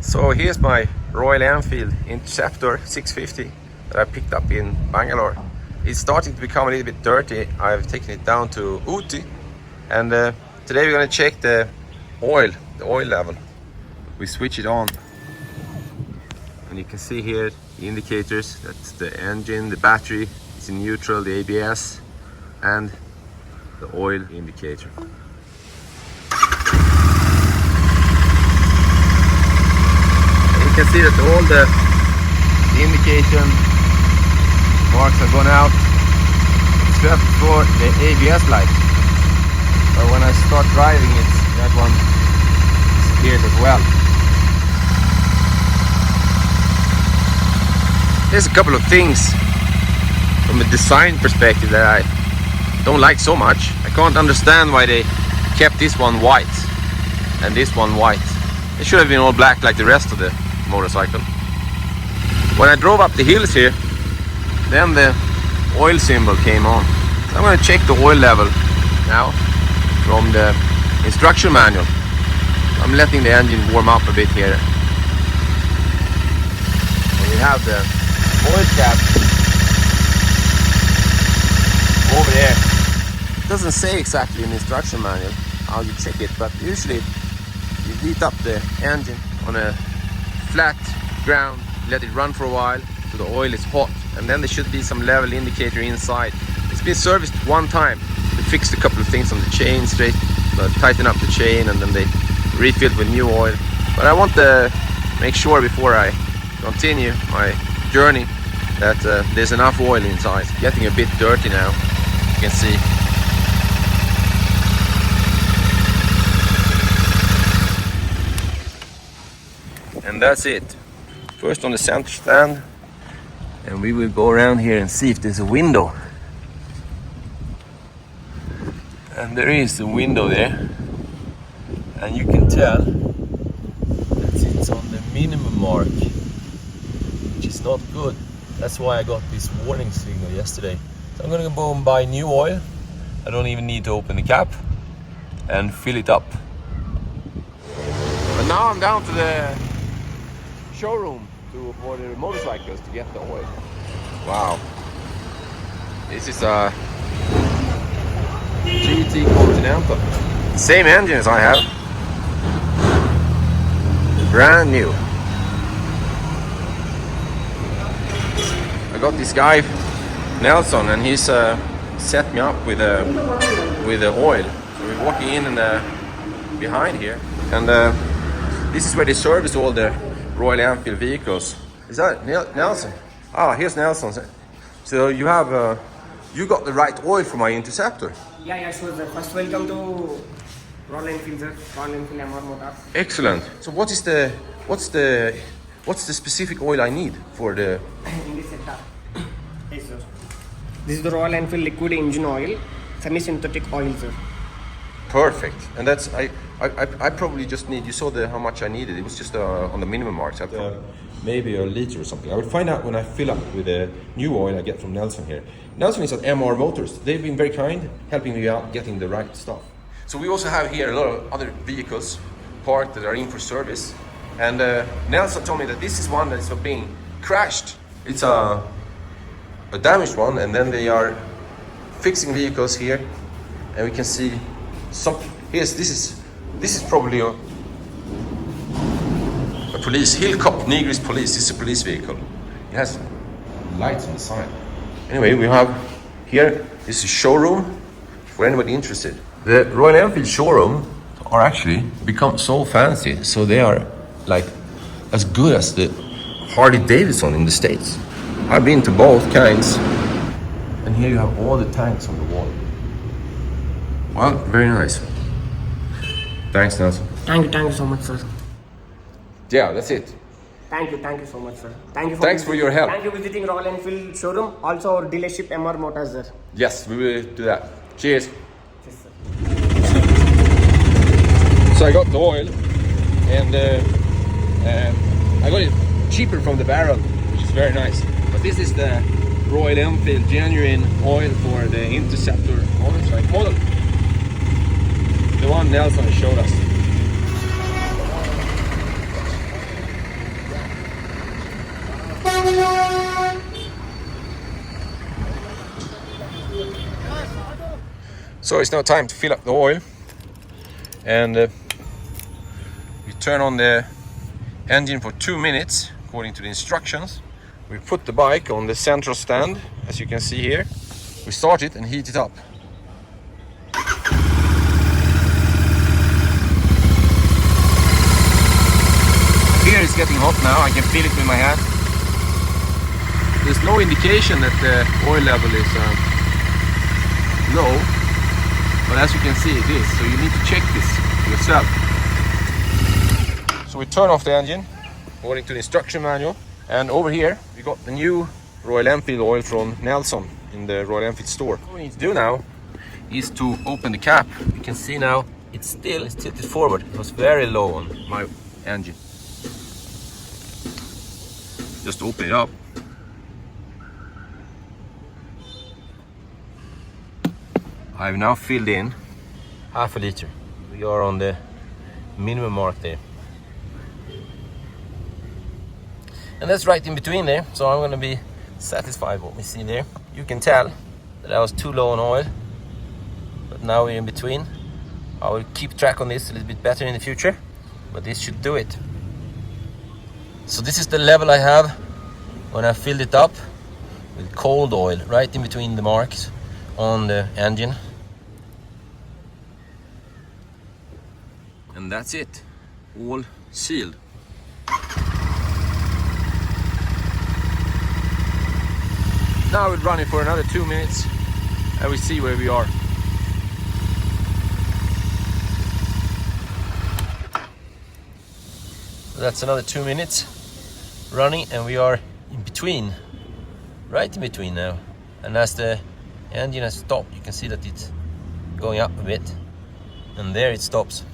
So here's my Royal Enfield Interceptor 650 that I picked up in Bangalore. It's starting to become a little bit dirty. I've taken it down to Ooty, and today we're going to check the oil level. We switch it on and you can see here the indicators. That's the engine, the battery is in neutral, the ABS and the oil indicator. You can see that all the indication marks are gone out except for the ABS light. But when I start driving it, that one disappears as well. There's a couple of things from a design perspective that I don't like so much. I can't understand why they kept this one white and this one white. It should have been all black like the rest of the motorcycle. When I drove up the hills here, then the oil symbol came on. So I'm going to check the oil level now from the instruction manual. I'm letting the engine warm up a bit here. And we have the oil cap over there. It doesn't say exactly in the instruction manual how you check it, but usually you heat up the engine on a flat ground, let it run for a while so the oil is hot, and then there should be some level indicator inside. It's been serviced one time. They fixed a couple of things on the chain, tighten up the chain, and then they refilled with new oil. But I want to make sure before I continue my journey that there's enough oil inside. It's getting a bit dirty now, you can see. And that's it. First on the center stand, and we will go around here and see if there's a window. And there is a window there, and you can tell that it's on the minimum mark, which is not good. That's why I got this warning signal yesterday. So I'm gonna go and buy new oil. I don't even need to open the cap and fill it up. But now I'm down to the showroom to order motorcycles to get the oil. Wow, this is a GT Continental, same engine as I have, brand new. I got this guy Nelson, and he's set me up with the oil. So we're walking in and behind here, and this is where they service all the Royal Enfield vehicles. Is that Nelson? Ah, here's Nelson. So you have you got the right oil for my Interceptor. Yeah, sure, sir. First, welcome to Royal Enfield, sir. Royal Enfield MR Motor. Excellent. So what's the specific oil I need for the? In this setup. Yes, sir. This is the Royal Enfield liquid engine oil, semi-synthetic oil, sir. Perfect. And that's I probably just need. You saw how much I needed. It was just on the minimum marks. Maybe a liter or something. I will find out when I fill up with the new oil I get from Nelson here. Nelson is at MR Motors. They've been very kind, helping me out getting the right stuff. So we also have here a lot of other vehicles parked that are in for service. And Nelson told me that this is one that's being crashed. It's a damaged one, and then they are fixing vehicles here, and we can see some. Yes, this is probably a police Hillcop Nilgiris police. This is a police vehicle. It has lights on the side. Anyway, we have here, this is a showroom for anybody interested. The Royal Enfield showroom are actually become so fancy, so they are like as good as the Harley Davidson in the States. I've been to both kinds, and here you have all the tanks on the wall. Well, very nice. Thanks, Nelson. Thank you so much, sir. Yeah, that's it. Thank you so much, sir. Thanks for your help. Thank you for visiting Royal Enfield showroom, also our dealership MR Motors, sir. Yes, we will do that. Cheers. Yes, sir. So I got the oil, and I got it cheaper from the barrel, which is very nice. But this is the Royal Enfield genuine oil for the Interceptor motorcycle model. The one Nelson showed us. So it's now time to fill up the oil, and we turn on the engine for 2 minutes according to the instructions. We put the bike on the central stand, as you can see here. We start it and heat it up. Here it's getting hot now, I can feel it with my hand. There's no indication that the oil level is low, but as you can see it is, so you need to check this yourself. So we turn off the engine according to the instruction manual, and over here we got the new Royal Enfield oil from Nelson in the Royal Enfield store. What we need to do now is to open the cap. You can see now it's tilted forward. It was very low on my engine. Just open it up. I've now filled in half a liter. We are on the minimum mark there. And that's right in between there, so I'm going to be satisfied with what we see there. You can tell that I was too low on oil, but now we're in between. I will keep track on this a little bit better in the future, but this should do it. So this is the level I have when I filled it up with cold oil, right in between the marks on the engine. And that's it, all sealed. Now we'll run it for another 2 minutes and we see where we are. That's another 2 minutes running, and we are in between, right in between now. And as the engine has stopped, you can see that it's going up a bit, and there it stops.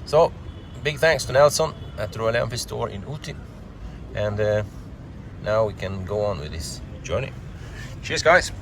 So big thanks to Nelson at the Royal Enfield store in Ooty, and now we can go on with this journey. Cheers guys!